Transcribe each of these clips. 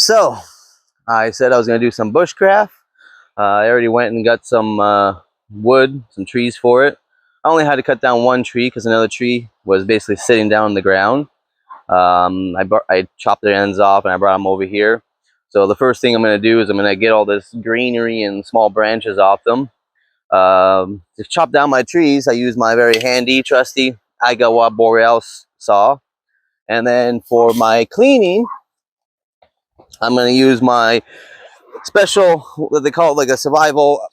So I said I was going to do some bushcraft. I already went and got some wood, some trees for it. I only had to cut down one tree because another tree was basically sitting down on the ground. I chopped their ends off and I brought them over here. So the first thing I'm going to do is I'm going to get all this greenery and small branches off them. To chop down my trees, I use my very handy, trusty AGAWA Boreal saw. And then for my cleaning, I'm going to use my special, what they call it, like a survival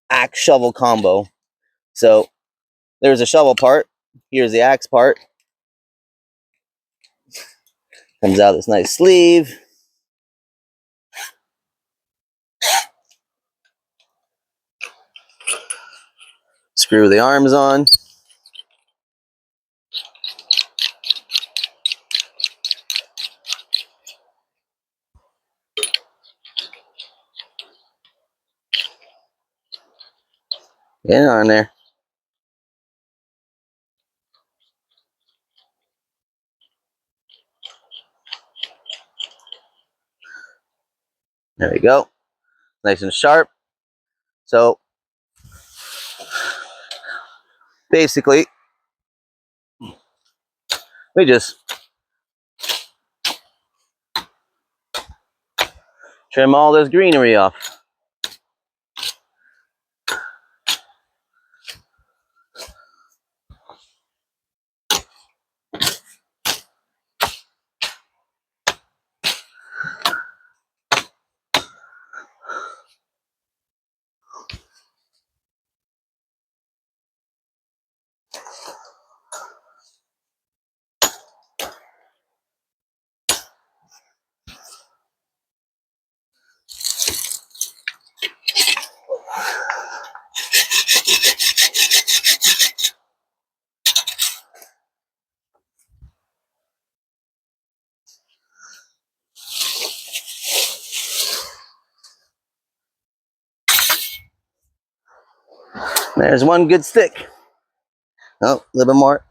axe shovel combo. So there's a shovel part. Here's the axe part. Comes out this nice sleeve. Screw the arms on. Get it on there. There we go. Nice and sharp. So basically, we just trim all this greenery off. There's one good stick. Oh, a little bit more.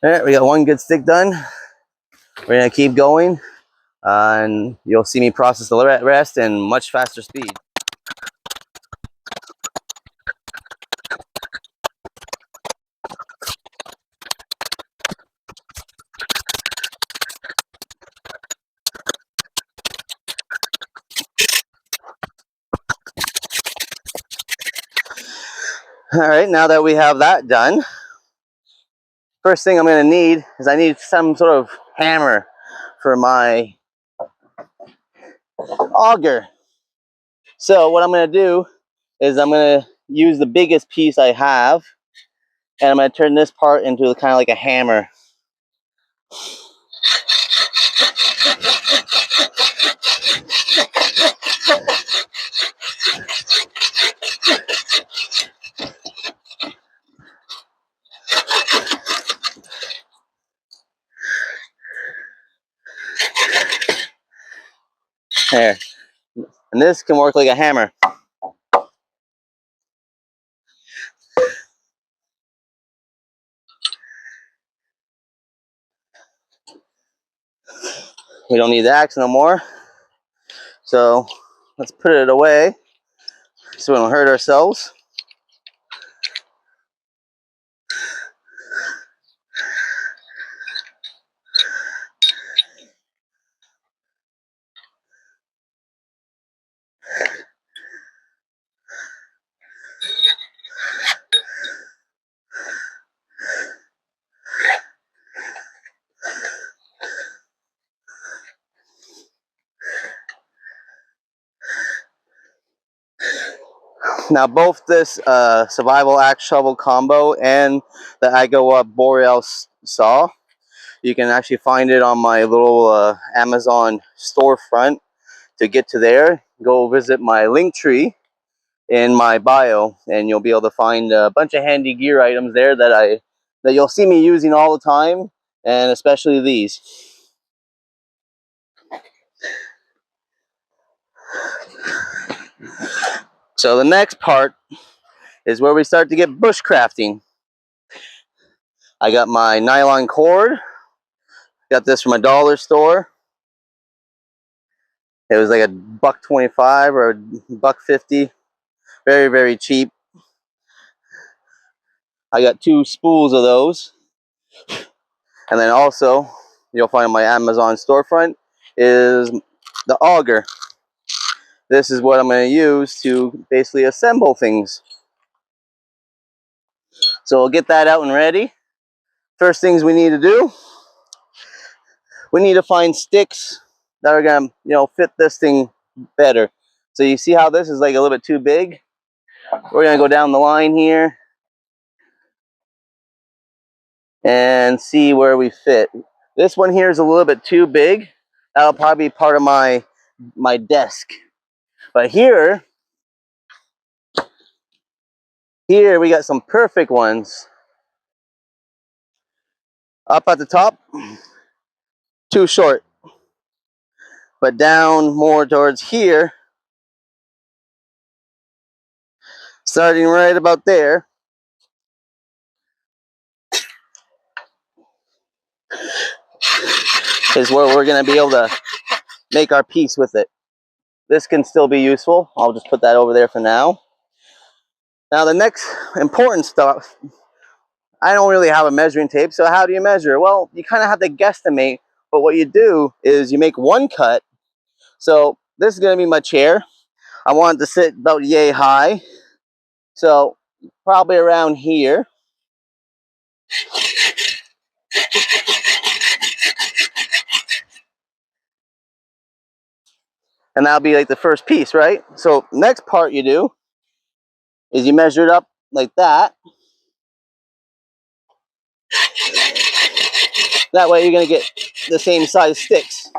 There, we got one good stick done. We're gonna keep going, and you'll see me process the rest in much faster speed. All right, now that we have that done, first thing I'm going to need is I need some sort of hammer for my auger. So what I'm going to do is I'm going to use the biggest piece I have, and I'm going to turn this part into kind of like a hammer. There. And this can work like a hammer. We don't need the axe no more. So let's put it away so we don't hurt ourselves. Now both this survival axe shovel combo and the AGAWA Boreal saw, you can actually find it on my little Amazon storefront. To get to there, go visit my link tree in my bio, and you'll be able to find a bunch of handy gear items there that you'll see me using all the time, and especially these. So the next part is where we start to get bushcrafting. I got my nylon cord. Got this from a dollar store. It was like $1.25 or $1.50. Very, very cheap. I got 2 spools of those. And then also, you'll find on my Amazon storefront is the auger. This is what I'm going to use to basically assemble things. So we'll get that out and ready. First things we need to do, we need to find sticks that are going to, fit this thing better. So you see how this is like a little bit too big? We're going to go down the line here and see where we fit. This one here is a little bit too big. That'll probably be part of my desk. But here we got some perfect ones. Up at the top, too short. But down more towards here, starting right about there, is where we're going to be able to make our piece with it. This can still be useful. I'll just put that over there for now. Now the next important stuff, I don't really have a measuring tape, so how do you measure? Well, you kind of have to guesstimate, but what you do is you make one cut. So this is going to be my chair. I want it to sit about yay high, so probably around here. And that'll be like the first piece, right? So next part you do is you measure it up like that. That way you're going to get the same size sticks.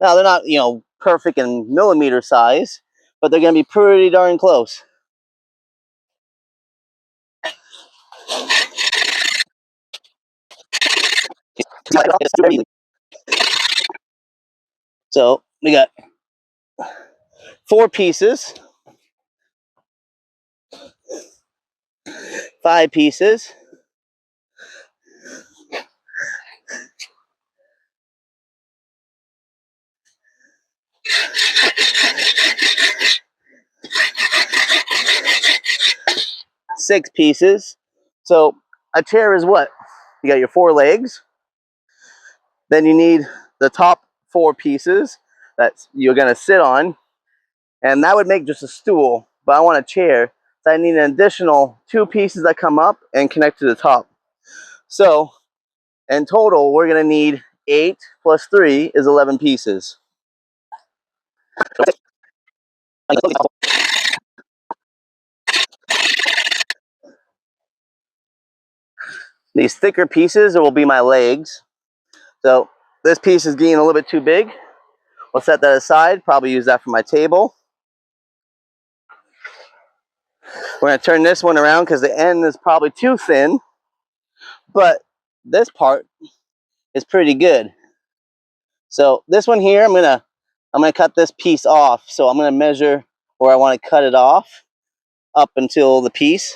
Now they're not, perfect in millimeter size, but they're going to be pretty darn close. So we got 4 pieces, 5 pieces, 6 pieces. So a chair is what? You got your 4 legs. Then you need the top 4 pieces that you're going to sit on. And that would make just a stool. But I want a chair. So I need an additional 2 pieces that come up and connect to the top. So in total, we're going to need 8 plus 3 is 11 pieces. These thicker pieces will be my legs. So this piece is getting a little bit too big. We'll set that aside, probably use that for my table. We're going to turn this one around because the end is probably too thin, but this part is pretty good. So this one here, I'm gonna cut this piece off. So I'm gonna measure where I want to cut it off up until the piece.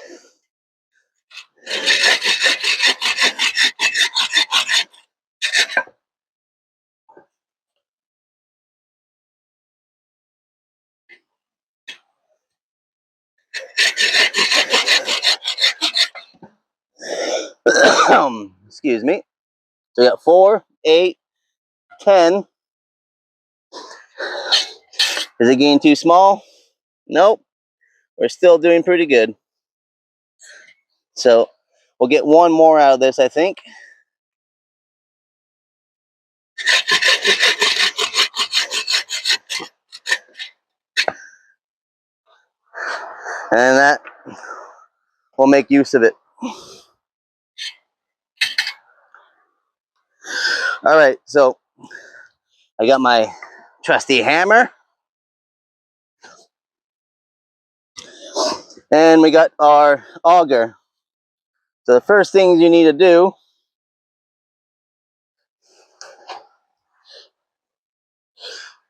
Excuse me. So we got 4, 8, 10. Is it getting too small? Nope. We're still doing pretty good. So we'll get one more out of this, I think. And that we'll make use of it. All right, so I got my trusty hammer. And we got our auger. So the first thing you need to do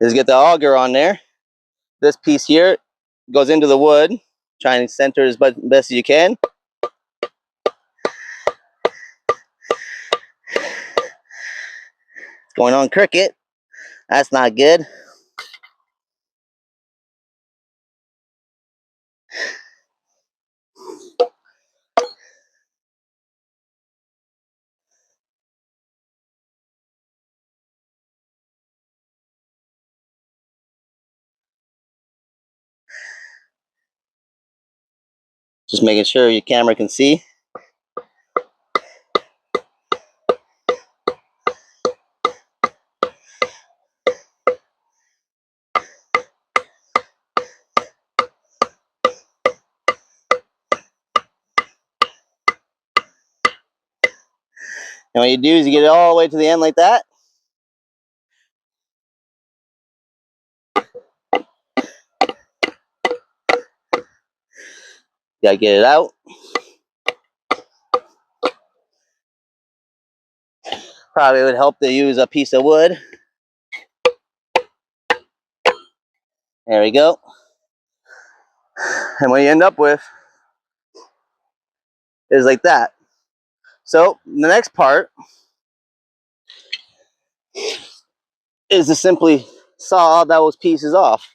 is get the auger on there. This piece here goes into the wood. Try and center as best as you can. Going on crooked. That's not good. Just making sure your camera can see. And what you do is you get it all the way to the end like that. You gotta get it out. Probably would help to use a piece of wood. There we go. And what you end up with is like that. So the next part is to simply saw those pieces off.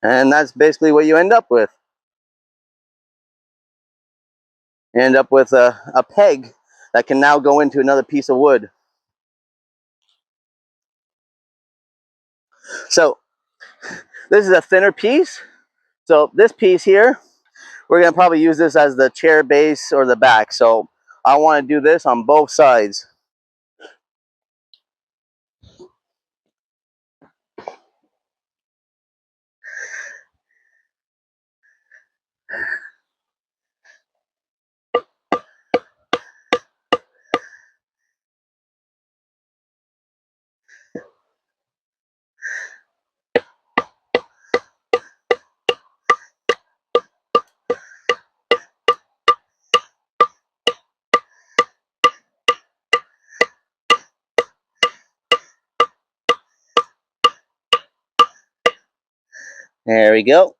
And that's basically what you end up with. You end up with a peg that can now go into another piece of wood. So this is a thinner piece. So this piece here, we're gonna probably use this as the chair base or the back. So I want to do this on both sides. There we go.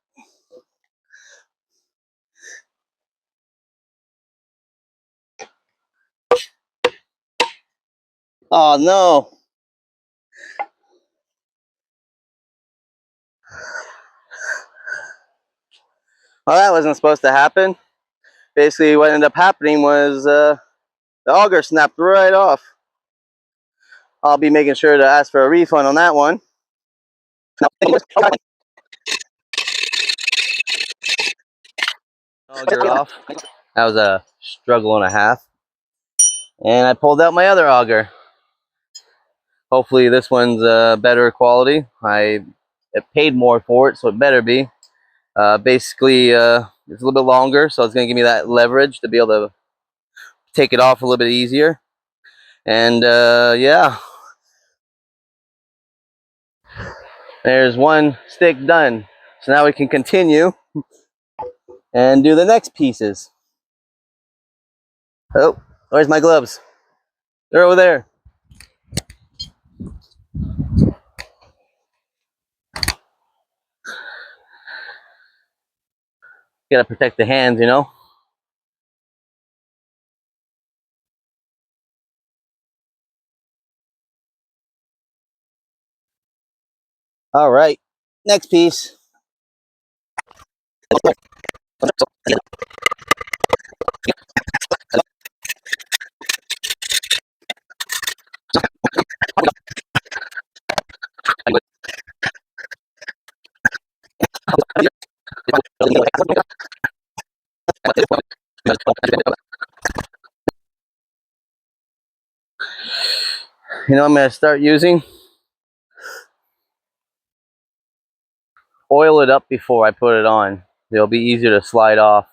Oh no. Well, that wasn't supposed to happen. Basically, what ended up happening was the auger snapped right off. I'll be making sure to ask for a refund on that one. Auger off. That was a struggle and a half. And I pulled out my other auger. Hopefully this one's better quality. I paid more for it, so it better be. Basically, it's a little bit longer, so it's going to give me that leverage to be able to take it off a little bit easier. And yeah, there's one stick done. So now we can continue and do the next pieces. Oh, where's my gloves? They're over there. Gotta protect the hands, you know. All right, next piece. You know, I'm gonna start using. Oil it up before I put it on. they'll be easier to slide off.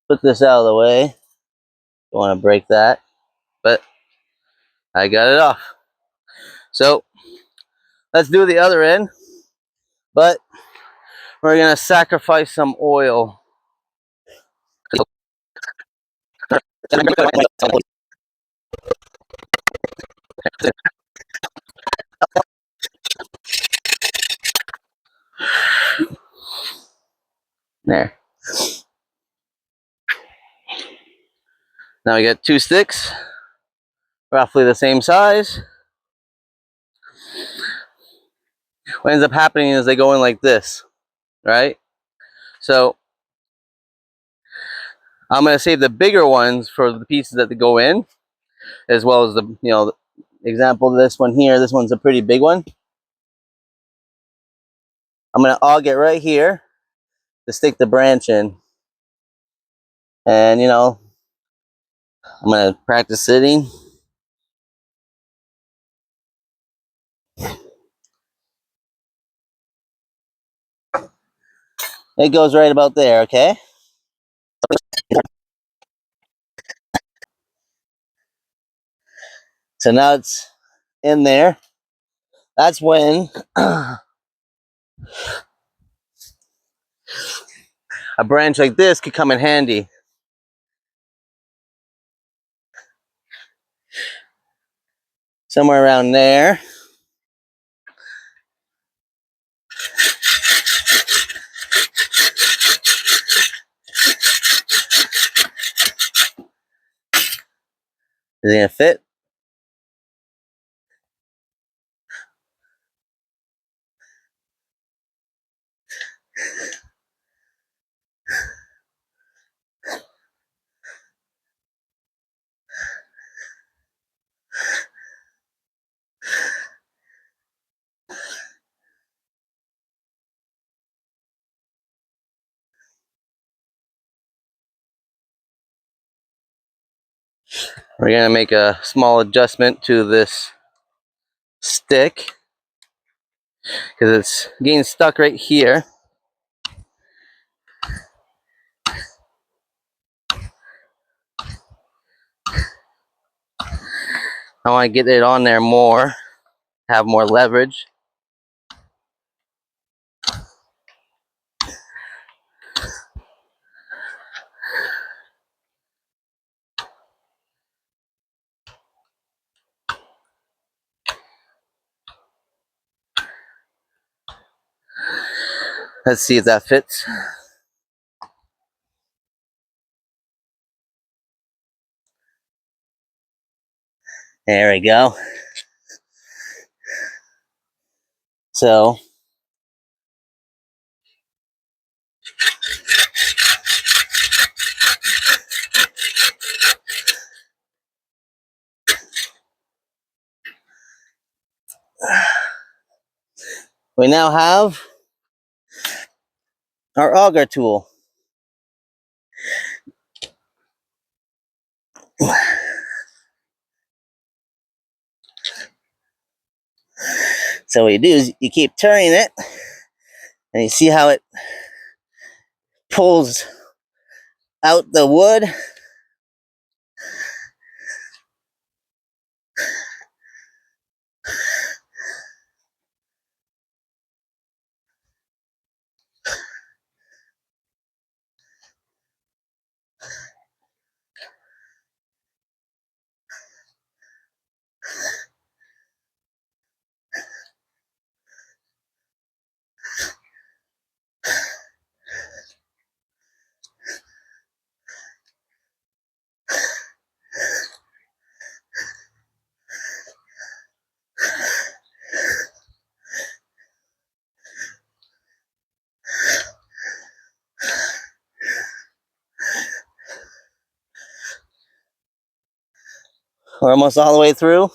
Put this out of the way. Don't want to break that, but I got it off. So let's do the other end, but we're gonna sacrifice some oil. There. Now we got 2 sticks, roughly the same size. What ends up happening is they go in like this, right? So I'm going to save the bigger ones for the pieces that go in, as well as the, you know, example of this one here. This one's a pretty big one. I'm going to auger it right here to stick the branch in. And, you know, I'm going to practice sitting. It goes right about there, okay? So now it's in there. That's when a branch like this could come in handy. Somewhere around there. Is it gonna fit? We're gonna make a small adjustment to this stick because it's getting stuck right here. I want to get it on there more, have more leverage. Let's see if that fits. There we go. So we now have our auger tool. So what you do is you keep turning it, and you see how it pulls out the wood. We're almost all the way through.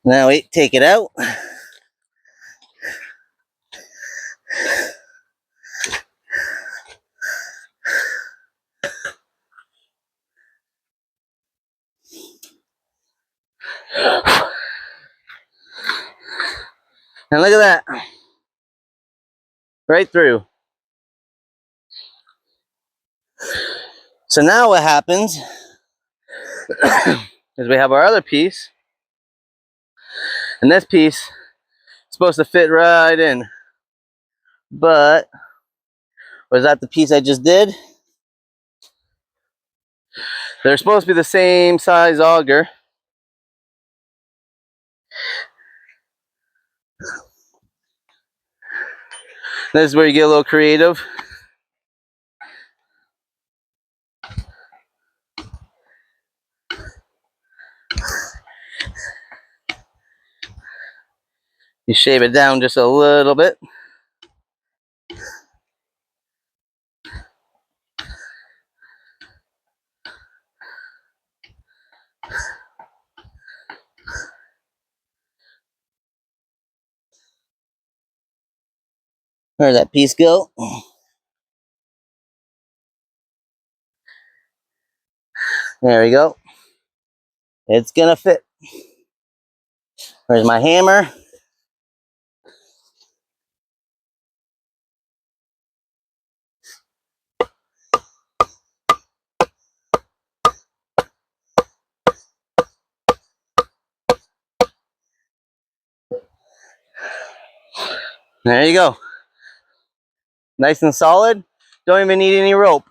Now we take it out. And look at that. Right through. So now what happens is we have our other piece. And this piece is supposed to fit right in. But was that the piece I just did? They're supposed to be the same size auger. This is where you get a little creative. You shave it down just a little bit. Where'd that piece go? There we go. It's gonna fit. Where's my hammer? There you go. Nice and solid. Don't even need any rope.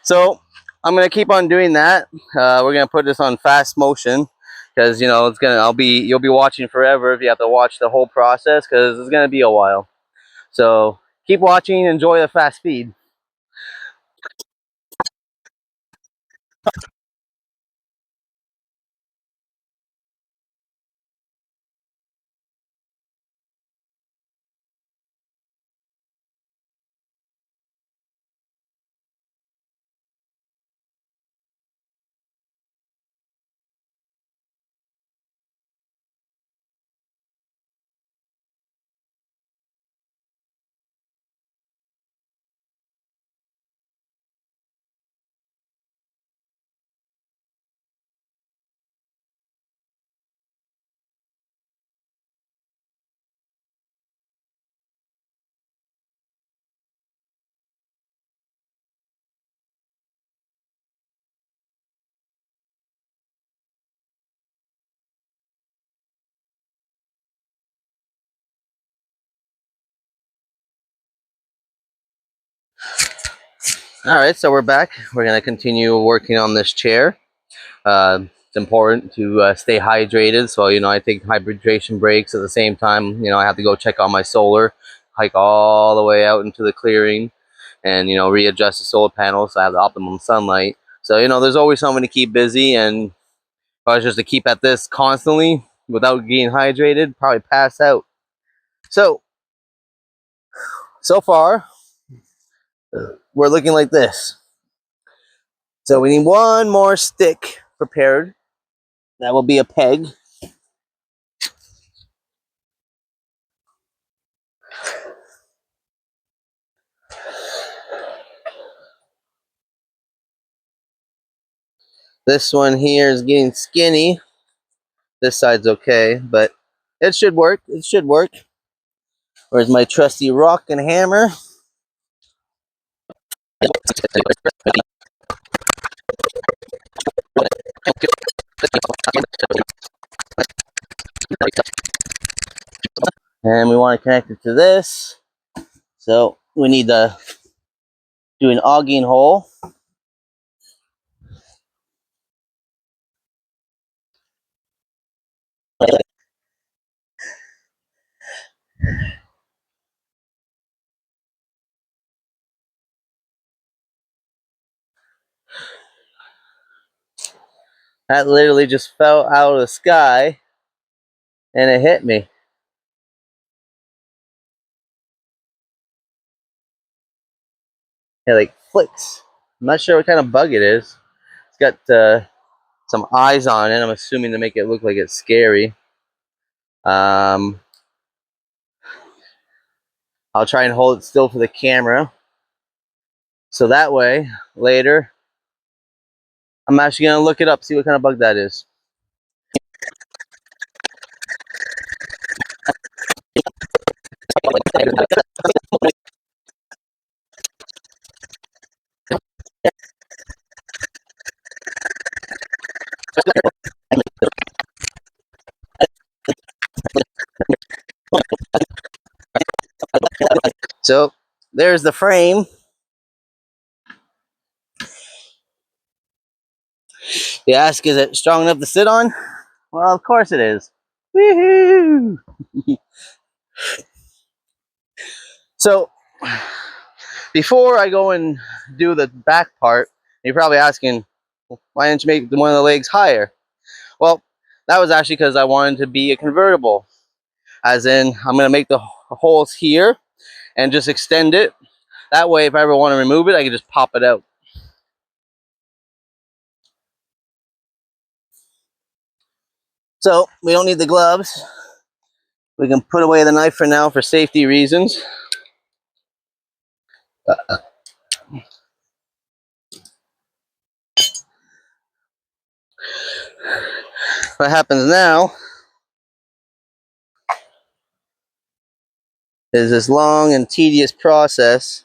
So I'm gonna keep on doing that. We're gonna put this on fast motion because it's gonna. You'll be watching forever if you have to watch the whole process because it's gonna be a while. So keep watching. Enjoy the fast speed. All right, so we're back. We're gonna continue working on this chair. It's important to stay hydrated. So, I take hydration breaks at the same time. I have to go check on my solar, hike all the way out into the clearing and, readjust the solar panels so I have the optimum sunlight. So, there's always something to keep busy. And if I was just to keep at this constantly without getting hydrated, probably pass out. So far, we're looking like this. So we need one more stick prepared. That will be a peg. This one here is getting skinny. This side's okay, but it should work. It should work. Where's my trusty rock and hammer? And we want to connect it to this. So we need to do an auging hole. That literally just fell out of the sky. and it hit me. It like flicks. I'm not sure what kind of bug it is. It's got some eyes on it. I'm assuming to make it look like it's scary. I'll try and hold it still for the camera, so that way later I'm actually gonna look it up, see what kind of bug that is. So there's the frame. You ask, is it strong enough to sit on? Well, of course it is. Woohoo! So before I go and do the back part, you're probably asking, why didn't you make one of the legs higher? Well, that was actually because I wanted to be a convertible. As in, I'm going to make the holes here and just extend it. That way, if I ever want to remove it, I can just pop it out. So we don't need the gloves. We can put away the knife for now for safety reasons. What happens now is this long and tedious process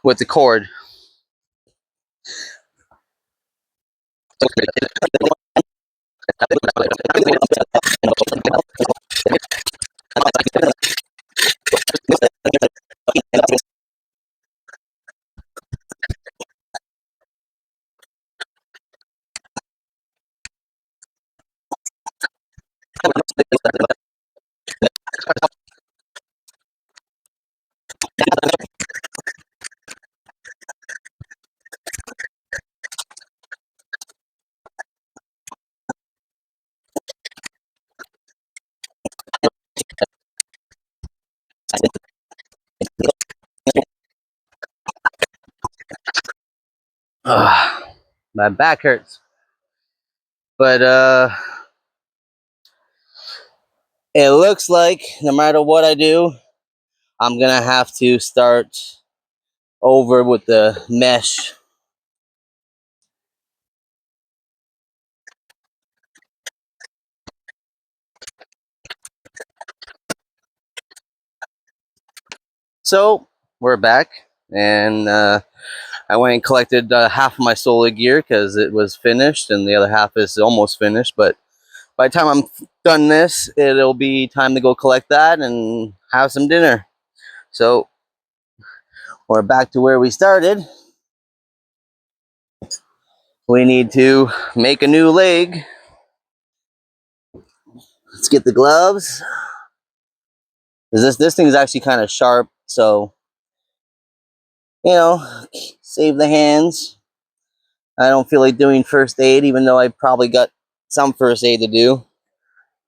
with the cord. My back hurts. But it looks like no matter what I do, I'm gonna have to start over with the mesh. So we're back, and I went and collected half of my solar gear because it was finished, and the other half is almost finished. But by the time I'm done this, it'll be time to go collect that and have some dinner. So we're back to where we started. We need to make a new leg. Let's get the gloves. This thing is actually kind of sharp, so save the hands. I don't feel like doing first aid, even though I probably got some first aid to do.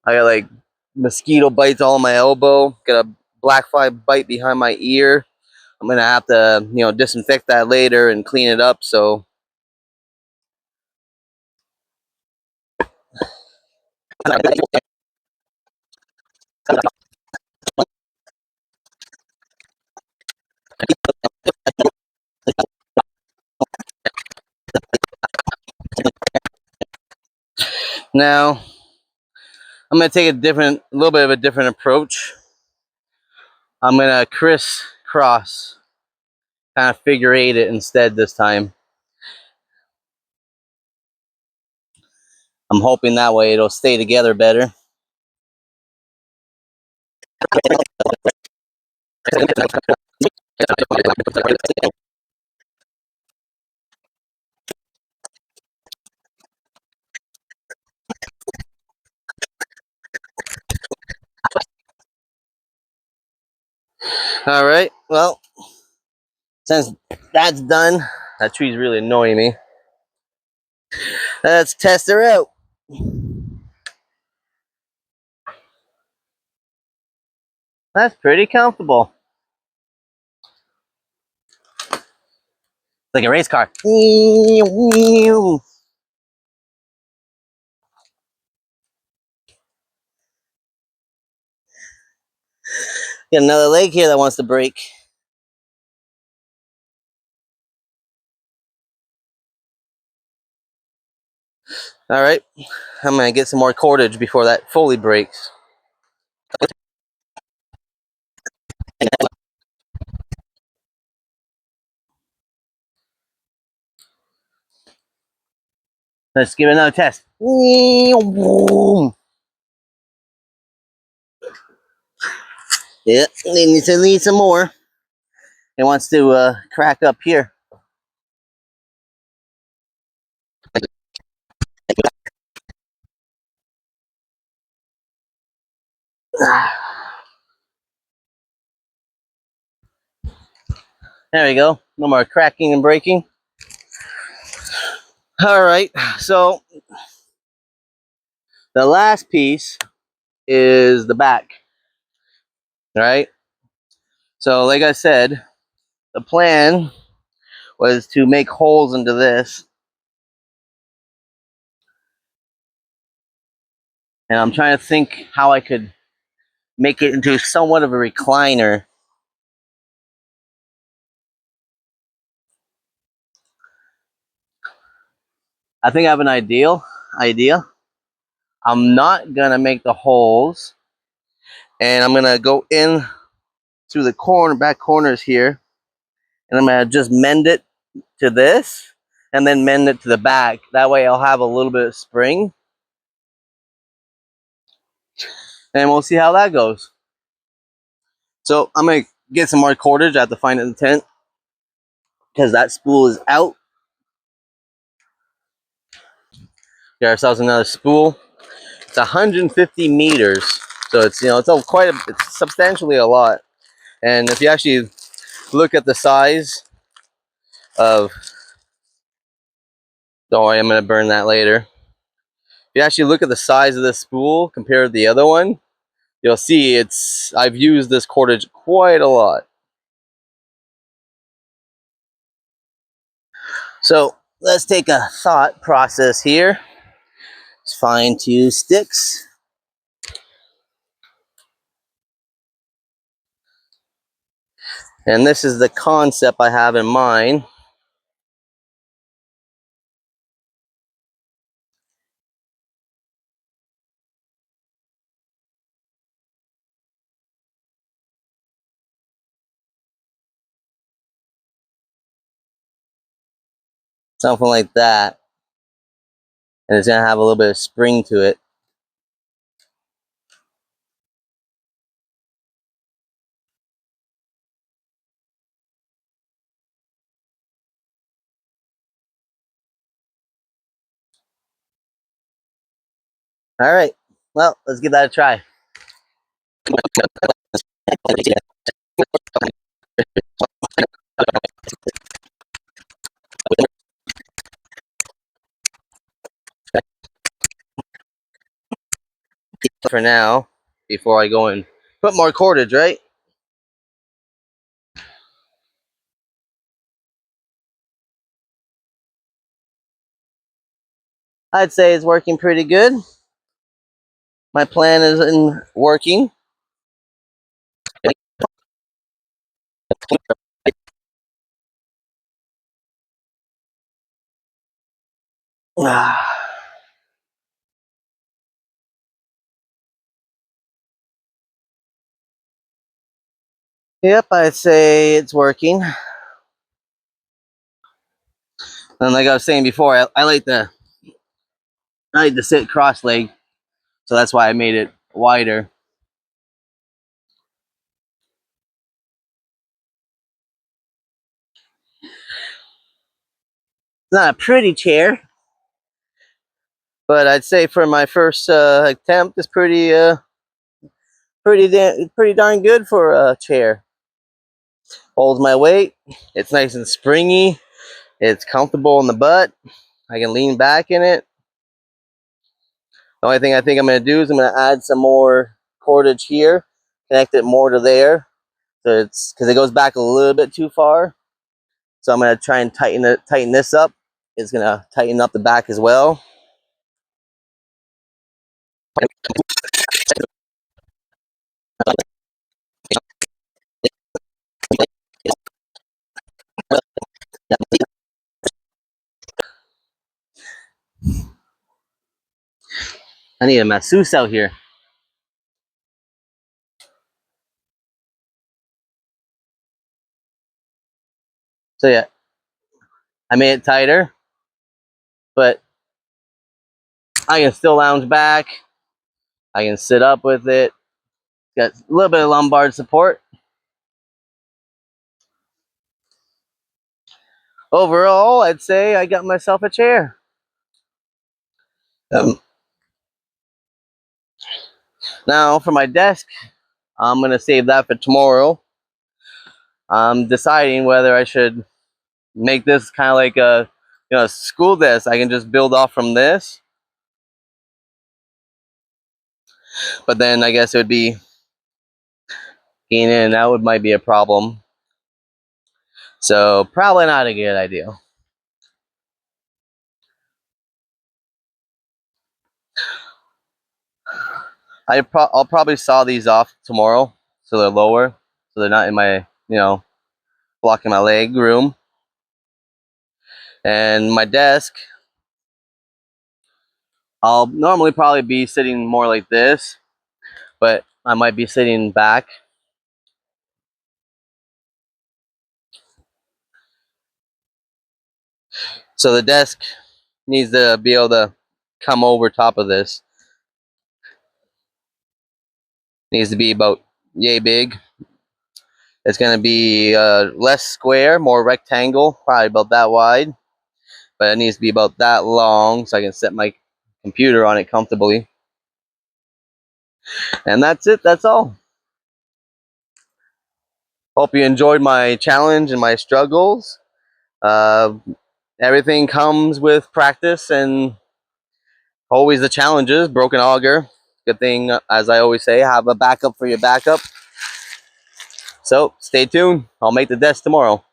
I got like mosquito bites all on my elbow. Got a black fly bite behind my ear. I'm gonna have to, disinfect that later and clean it up. So now I'm gonna take a little bit of a different approach. I'm gonna crisscross, kind of figure eight it instead this time. I'm hoping that way it'll stay together better. All right, well, since that's done, that tree's really annoying me. Let's test her out. That's pretty comfortable. Like a race car. Got another leg here that wants to break. All right, I'm gonna get some more cordage before that fully breaks. Let's give it another test. Yeah, need some more. It wants to crack up here. There we go. No more cracking and breaking. All right, so the last piece is the back. All right. So like I said, the plan was to make holes into this. And I'm trying to think how I could make it into somewhat of a recliner. I think I have an idea. I'm not gonna make the holes, and I'm gonna go in through the back corners here, and I'm gonna just mend it to this, and then mend it to the back. That way, I'll have a little bit of spring, and we'll see how that goes. So I'm gonna get some more cordage. I have to find it in the tent because that spool is out. Get ourselves another spool. It's 150 meters, so it's it's substantially a lot. And if you actually look at the size of, don't worry, I'm going to burn that later. If you actually look at the size of this spool compared to the other one, you'll see I've used this cordage quite a lot. So let's take a thought process here. Let's find 2 sticks. And this is the concept I have in mind. Something like that. And it's going to have a little bit of spring to it. All right. Well, let's give that a try. For now, before I go and put more cordage, right? I'd say it's working pretty good. My plan is in working. Yep, I'd say it's working. And like I was saying before, I like to sit cross-legged, so that's why I made it wider. It's not a pretty chair, but I'd say for my first attempt, it's pretty darn good for a chair. Holds my weight. It's nice and springy. It's comfortable in the butt. I can lean back in it. The only thing I think I'm going to do is I'm going to add some more cordage here connect it more to there. So it's because it goes back a little bit too far. So I'm gonna try and tighten this up. It's gonna tighten up the back as well. I need a masseuse out here. So yeah, I made it tighter, but I can still lounge back. I can sit up with it. Got a little bit of lumbar support. Overall, I'd say I got myself a chair. Now for my desk, I'm gonna save that for tomorrow. I'm deciding whether I should make this kind of like a school desk. I can just build off from this, but then I guess it would be getting in and out might be a problem. So probably not a good idea. I'll probably saw these off tomorrow so they're lower, so they're not in my blocking my leg room. And my desk, I'll normally probably be sitting more like this, but I might be sitting back. So the desk needs to be able to come over top of this. Needs to be about yay big. It's going to be less square, more rectangle, probably about that wide. But it needs to be about that long so I can set my computer on it comfortably. And that's it. That's all. Hope you enjoyed my challenge and my struggles. Everything comes with practice and always the challenges. Broken auger. Good thing, as I always say, have a backup for your backup. So stay tuned. I'll make the desk tomorrow.